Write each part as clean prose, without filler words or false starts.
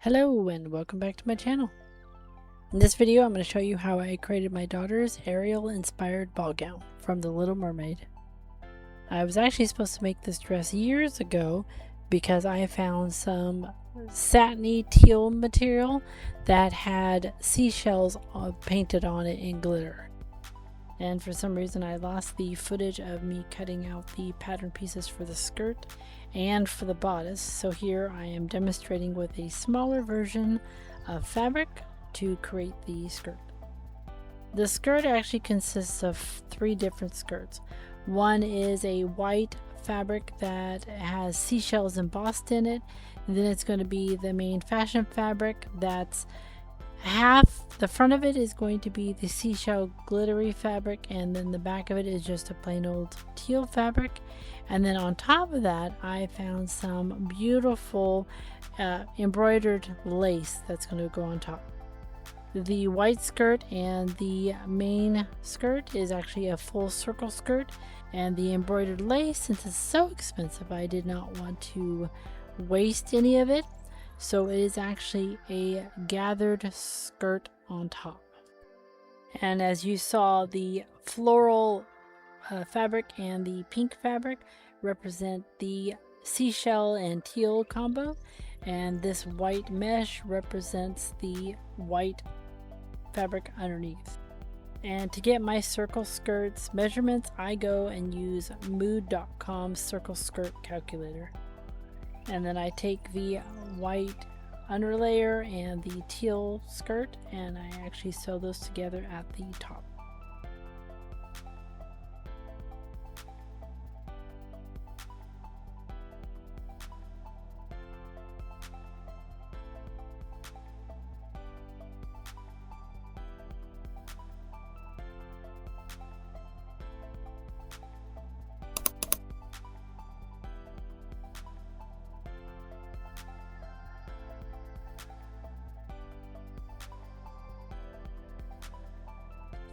Hello and welcome back to my channel. In this video I'm going to show you how I created my daughter's Ariel Inspired ball gown from The Little Mermaid. I was actually supposed to make this dress years ago because I found some satiny teal material that had seashells painted on it in glitter. And for some reason I lost the footage of me cutting out the pattern pieces for the skirt and for the bodice, so here I am demonstrating with a smaller version of fabric to create the skirt. The skirt actually consists of 3 different skirts. One is a white fabric that has seashells embossed in it, and then it's going to be the main fashion fabric that's half. The front of it is going to be the seashell glittery fabric, and then the back of it is just a plain old teal fabric. And then on top of that I found some beautiful embroidered lace that's going to go on top. The white skirt and the main skirt is actually a full circle skirt, and the embroidered lace, since it's so expensive, I did not want to waste any of it. So it is actually a gathered skirt on top. And as you saw, the floral fabric and the pink fabric represent the seashell and teal combo, and this white mesh represents the white fabric underneath. And to get my circle skirts measurements, I go and use mood.com circle skirt calculator. And then I take the white underlayer and the teal skirt and I actually sew those together at the top.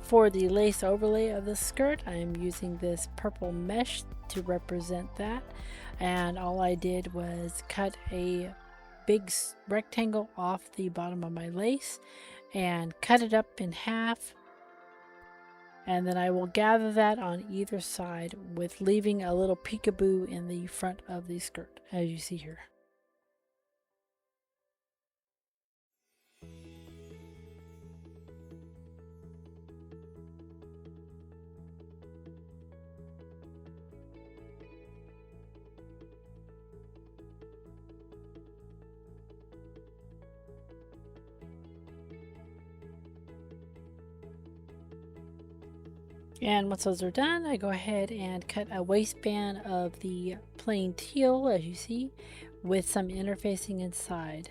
For the lace overlay of the skirt, I am using this purple mesh to represent that, and all I did was cut a big rectangle off the bottom of my lace and cut it up in half, and then I will gather that on either side with leaving a little peekaboo in the front of the skirt, as you see here. And once those are done, I go ahead and cut a waistband of the plain teal, as you see, with some interfacing inside.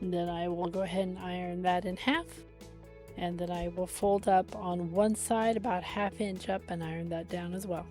And then I will go ahead and iron that in half, and then I will fold up on one side about 1/2 inch up and iron that down as well.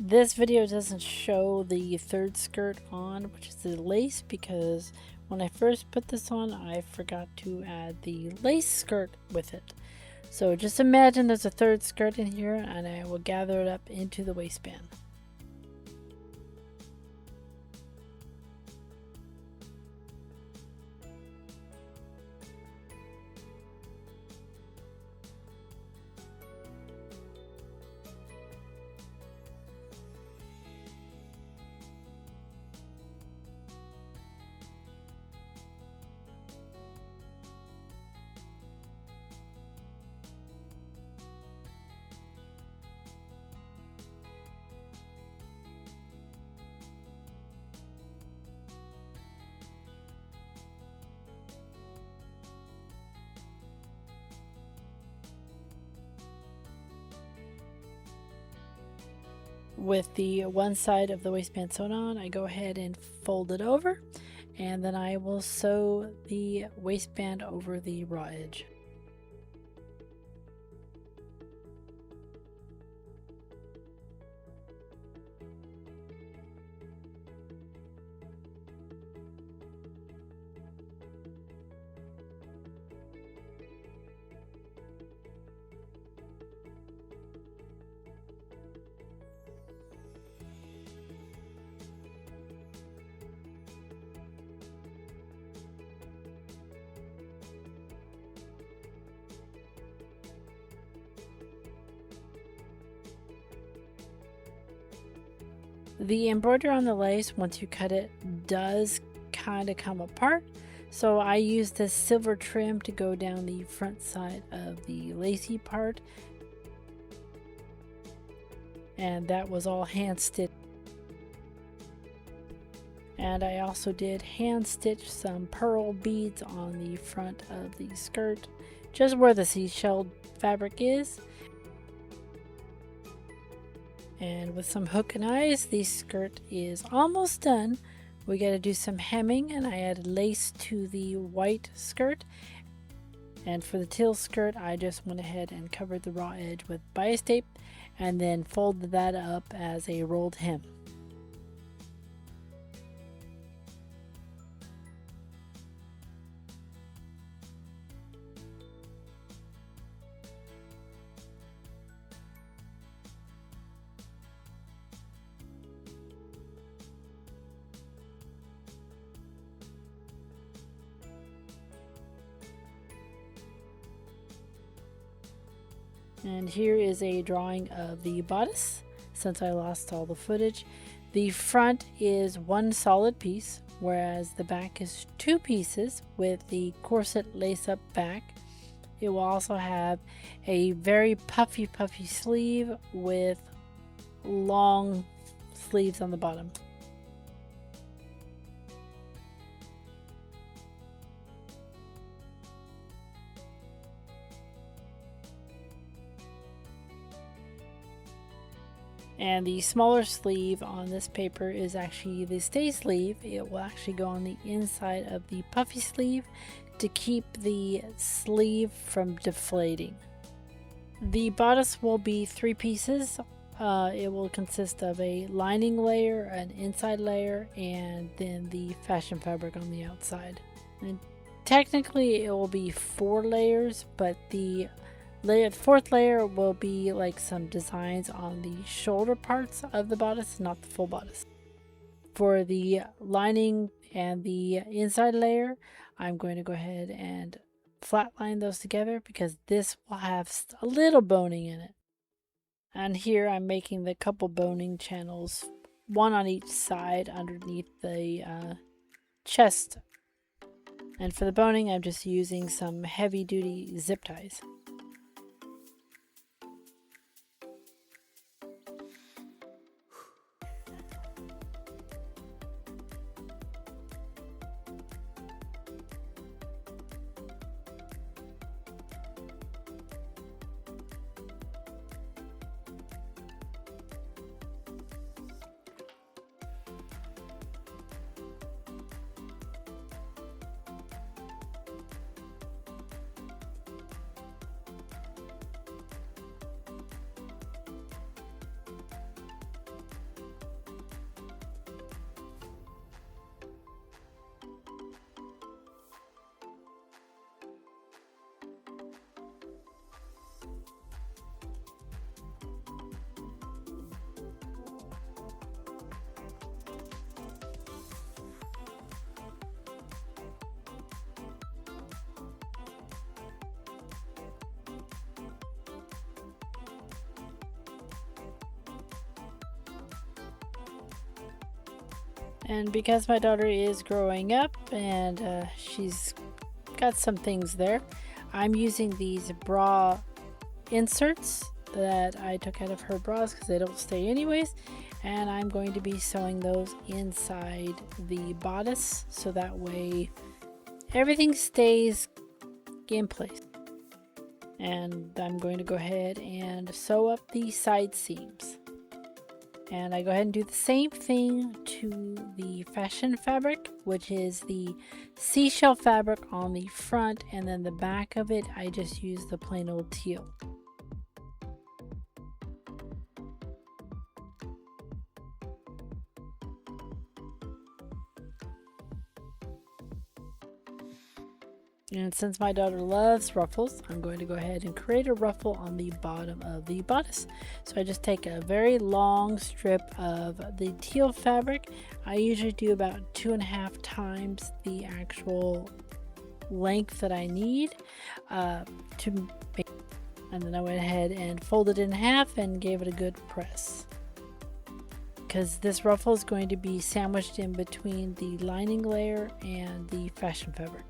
This video doesn't show the third skirt on, which is the lace, because when I first put this on I forgot to add the lace skirt with it. So just imagine there's a third skirt in here, and I will gather it up into the waistband. With the one side of the waistband sewn on, I go ahead and fold it over, and then I will sew the waistband over the raw edge. The embroidery on the lace, once you cut it, does kind of come apart. So I use this silver trim to go down the front side of the lacy part. And that was all hand stitched. And I also did hand stitch some pearl beads on the front of the skirt, just where the seashell fabric is. And with some hook and eyes, the skirt is almost done. We got to do some hemming, and I added lace to the white skirt. And for the teal skirt, I just went ahead and covered the raw edge with bias tape and then folded that up as a rolled hem. And here is a drawing of the bodice, since I lost all the footage. The front is one solid piece, whereas the back is two pieces with the corset lace up back. It will also have a very puffy sleeve with long sleeves on the bottom. And the smaller sleeve on this paper is actually the stay sleeve. It will actually go on the inside of the puffy sleeve to keep the sleeve from deflating. The bodice will be three pieces. It will consist of a lining layer, an inside layer, and then the fashion fabric on the outside. And technically it will be 4 layers, but the fourth layer will be like some designs on the shoulder parts of the bodice, not the full bodice. For the lining and the inside layer, I'm going to go ahead and flatline those together because this will have a little boning in it. And here I'm making the couple boning channels, one on each side underneath the chest. And for the boning, I'm just using some heavy duty zip ties. And because my daughter is growing up and she's got some things there, I'm using these bra inserts that I took out of her bras because they don't stay anyways, and I'm going to be sewing those inside the bodice so that way everything stays in place. And I'm going to go ahead and sew up the side seams. And I go ahead and do the same thing to the fashion fabric, which is the seashell fabric on the front, and then the back of it I just use the plain old teal. And since my daughter loves ruffles, I'm going to go ahead and create a ruffle on the bottom of the bodice. So I just take a very long strip of the teal fabric. I usually do about 2.5 times the actual length that I need to make, and then I went ahead and folded it in half and gave it a good press. Because this ruffle is going to be sandwiched in between the lining layer and the fashion fabric.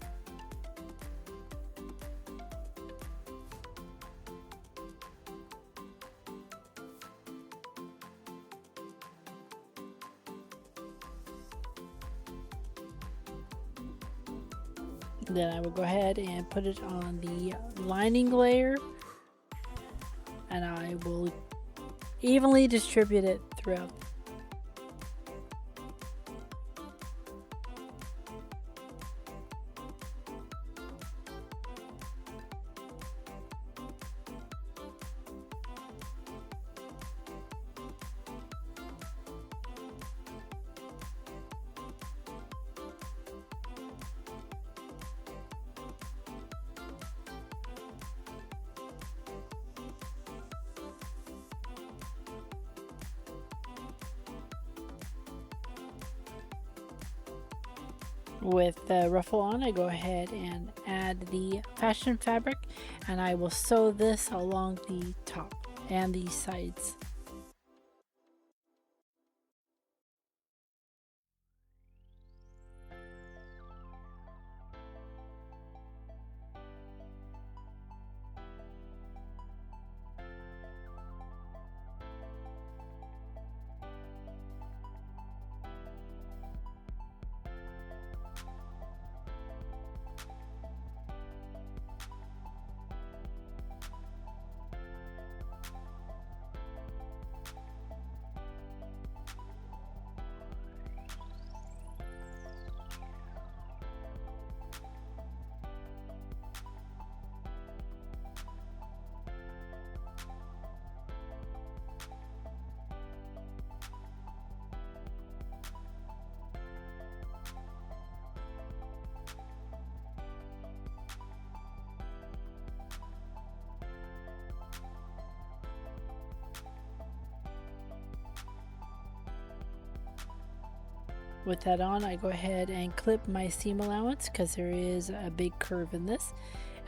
Then I will go ahead and put it on the lining layer, and I will evenly distribute it throughout. With the ruffle on, I go ahead and add the fashion fabric, and I will sew this along the top and the sides. With that on, I go ahead and clip my seam allowance because there is a big curve in this,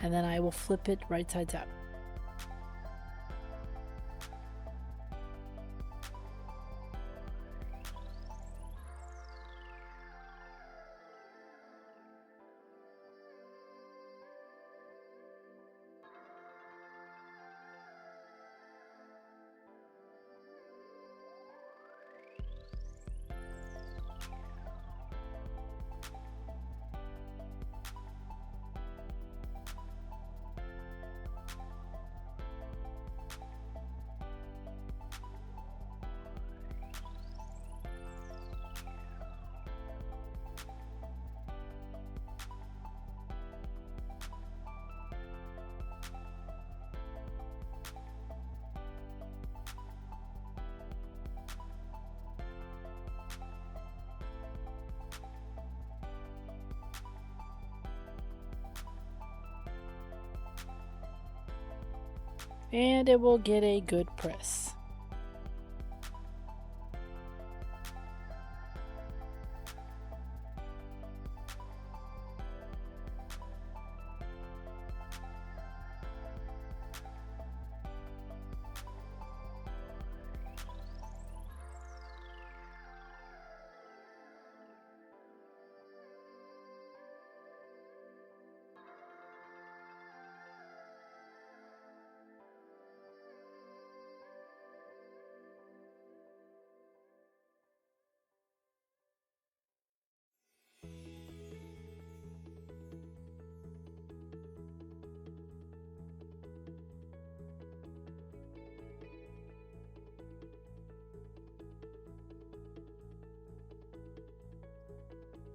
and then I will flip it right sides out. And it will get a good press.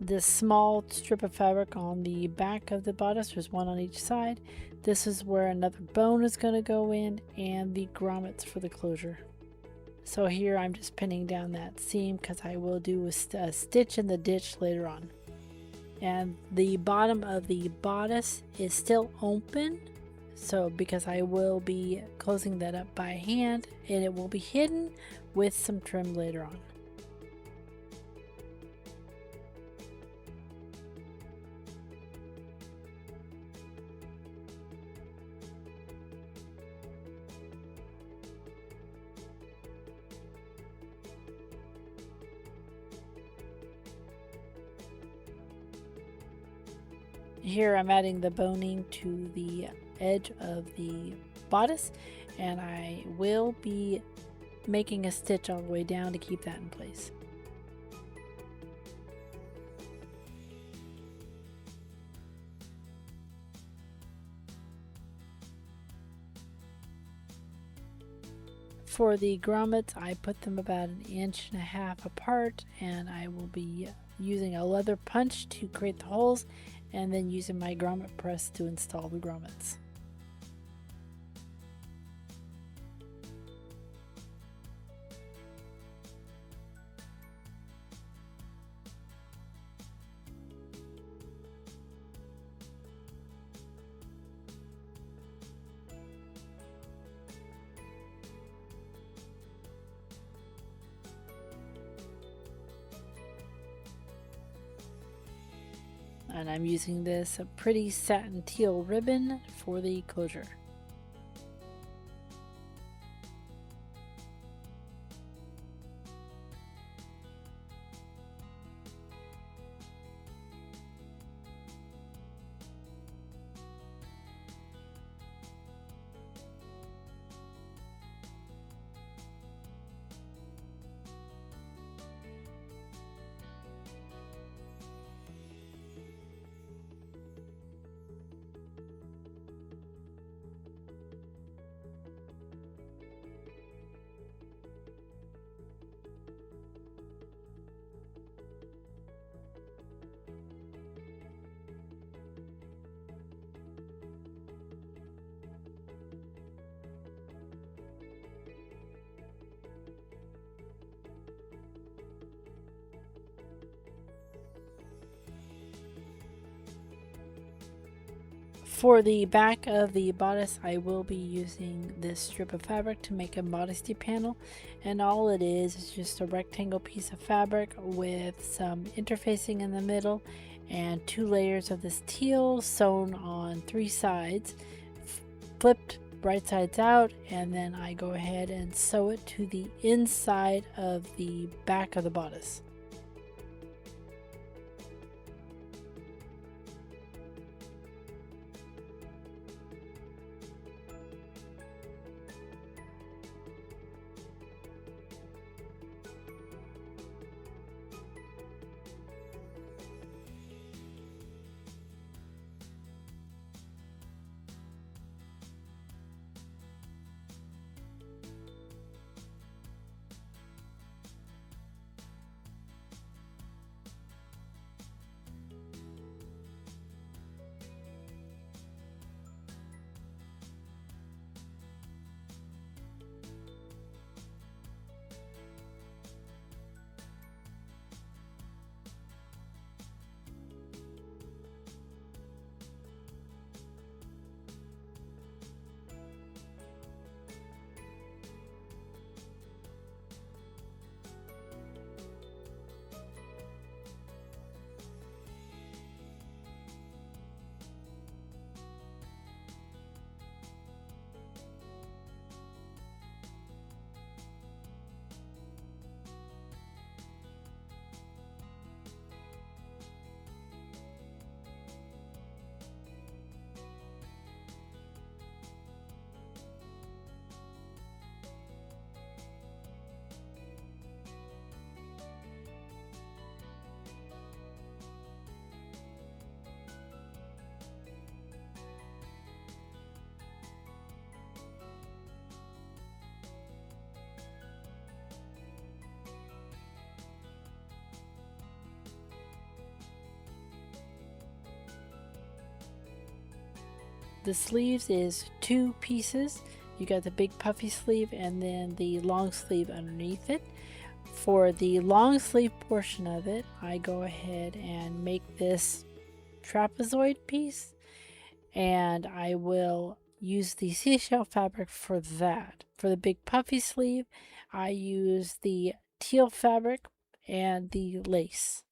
this small strip of fabric on the back of the bodice. There's one on each side. This is where another bone is going to go in, and the grommets for the closure. So here I'm just pinning down that seam because I will do a stitch in the ditch later on. And the bottom of the bodice is still open, so because I will be closing that up by hand, and it will be hidden with some trim later on. Here I'm adding the boning to the edge of the bodice, and I will be making a stitch all the way down to keep that in place. For the grommets, I put them about 1.5 inches apart, and I will be using a leather punch to create the holes, and then using my grommet press to install the grommets. And I'm using this pretty satin teal ribbon for the closure. For the back of the bodice, I will be using this strip of fabric to make a modesty panel, and all it is just a rectangle piece of fabric with some interfacing in the middle and 2 layers of this teal sewn on 3 sides, flipped right sides out, and then I go ahead and sew it to the inside of the back of the bodice. the sleeves is 2 pieces. You got the big puffy sleeve and then the long sleeve underneath it. For the long sleeve portion of it, I go ahead and make this trapezoid piece, and I will use the seashell fabric for that. For the big puffy sleeve, I use the teal fabric and the lace.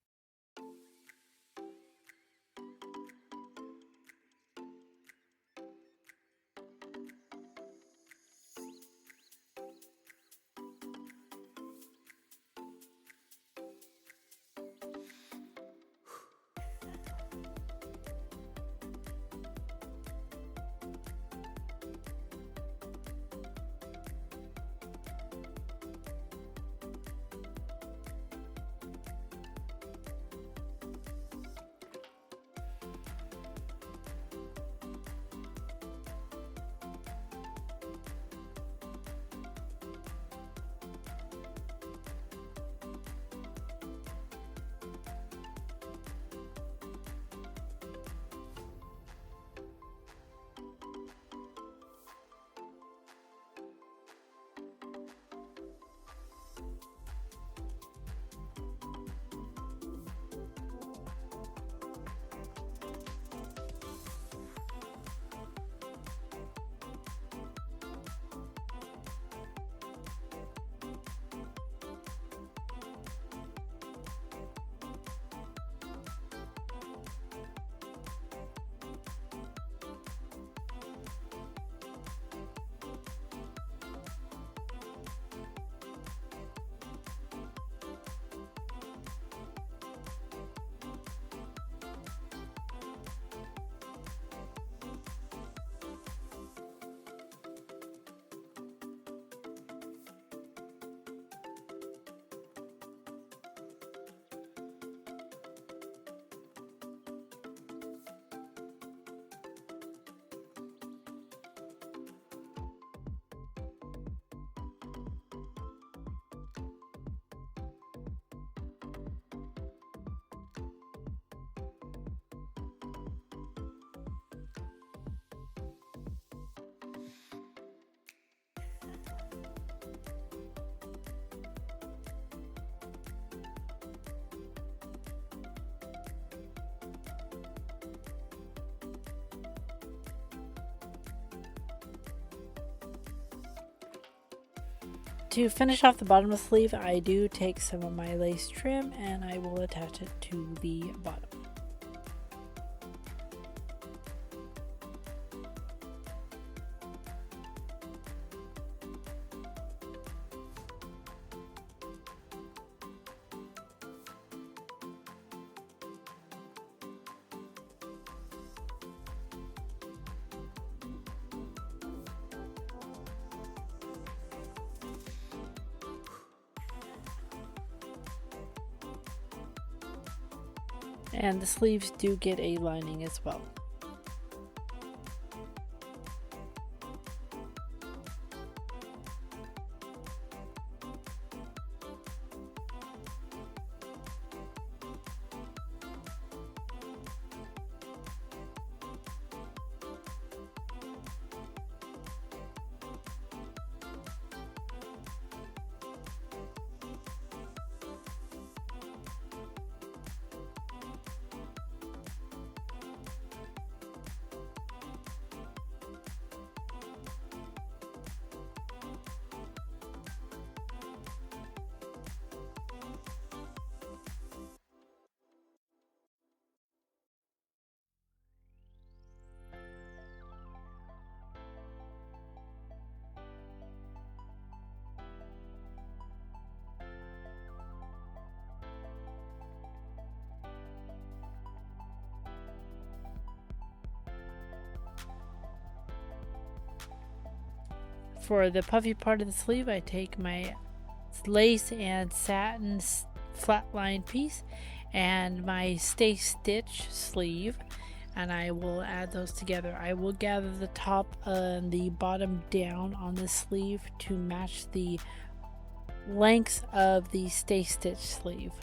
To finish off the bottom of the sleeve, I do take some of my lace trim and I will attach it to the bottom. And the sleeves do get a lining as well. For the puffy part of the sleeve, I take my lace and satin flatline piece and my stay stitch sleeve, and I will add those together. I will gather the top and the bottom down on the sleeve to match the lengths of the stay stitch sleeve.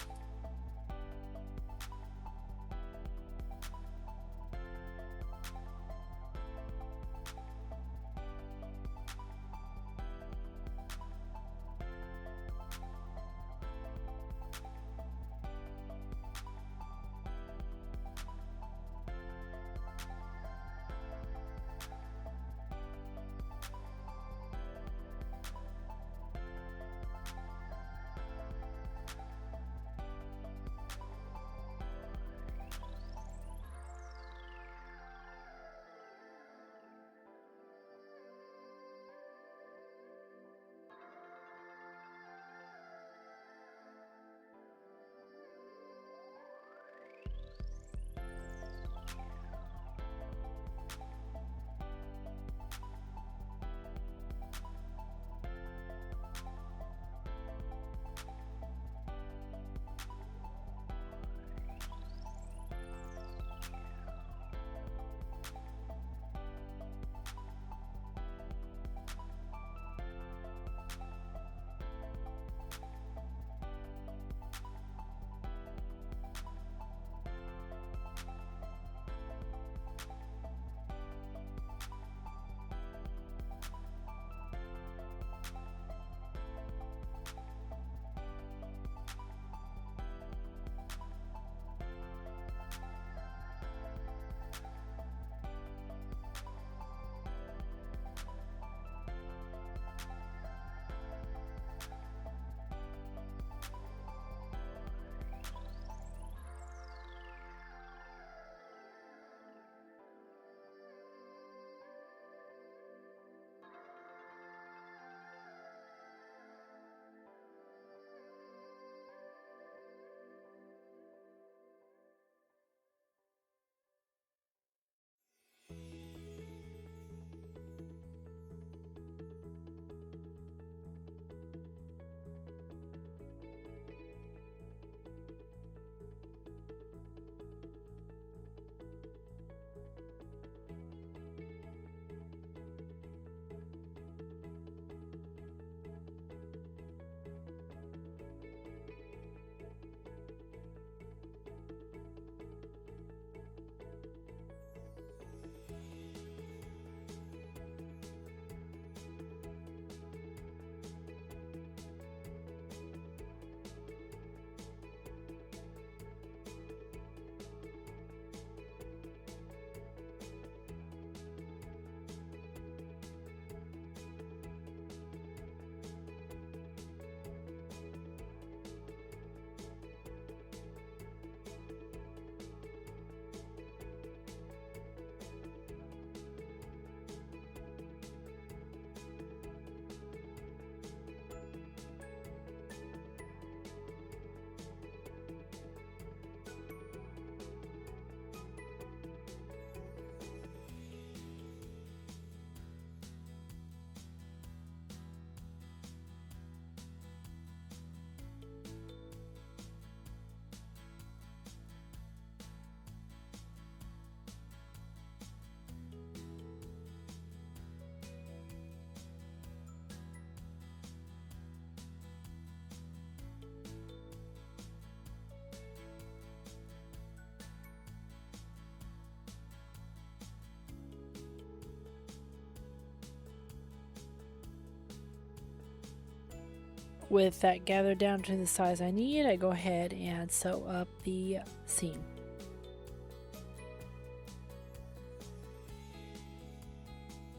With that gathered down to the size I need, I go ahead and sew up the seam.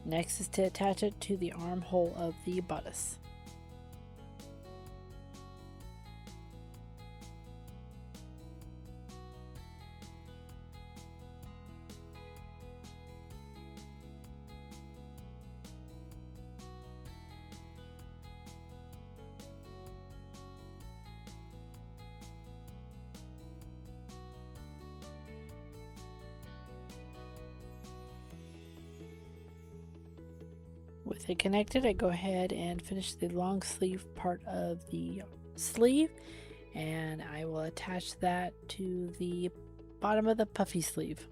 Next is to attach it to the armhole of the bodice. With it connected, I go ahead and finish the long sleeve part of the sleeve, and I will attach that to the bottom of the puffy sleeve.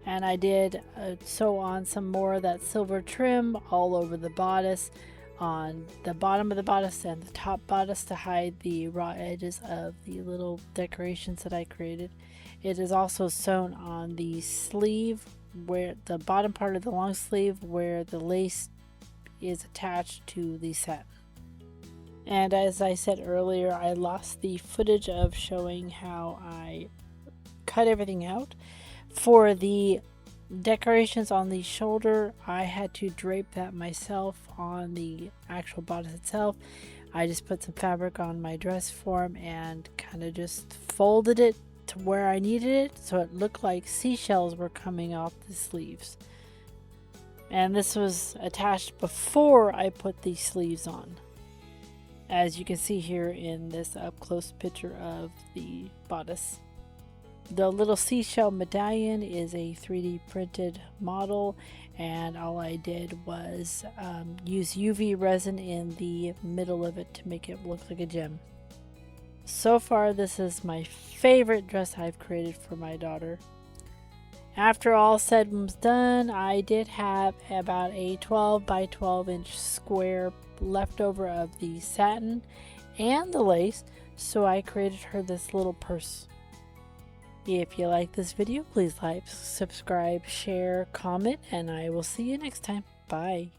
And I did sew on some more of that silver trim all over the bodice, on the bottom of the bodice and the top bodice, to hide the raw edges of the little decorations that I created. It is also sewn on the sleeve, where the bottom part of the long sleeve where the lace is attached to the satin. And as I said earlier, I lost the footage of showing how I cut everything out. For the decorations on the shoulder, I had to drape that myself on the actual bodice itself. I just put some fabric on my dress form and kind of just folded it to where I needed it, so it looked like seashells were coming off the sleeves. And this was attached before I put the sleeves on, as you can see here in this up close picture of the bodice. The little seashell medallion is a 3D printed model, and all I did was use UV resin in the middle of it to make it look like a gem. So far, this is my favorite dress I've created for my daughter. After all said and was done, I did have about a 12 by 12 inch square left over of the satin and the lace, so I created her this little purse. If you like this video, please like, subscribe, share, comment, and I will see you next time. Bye.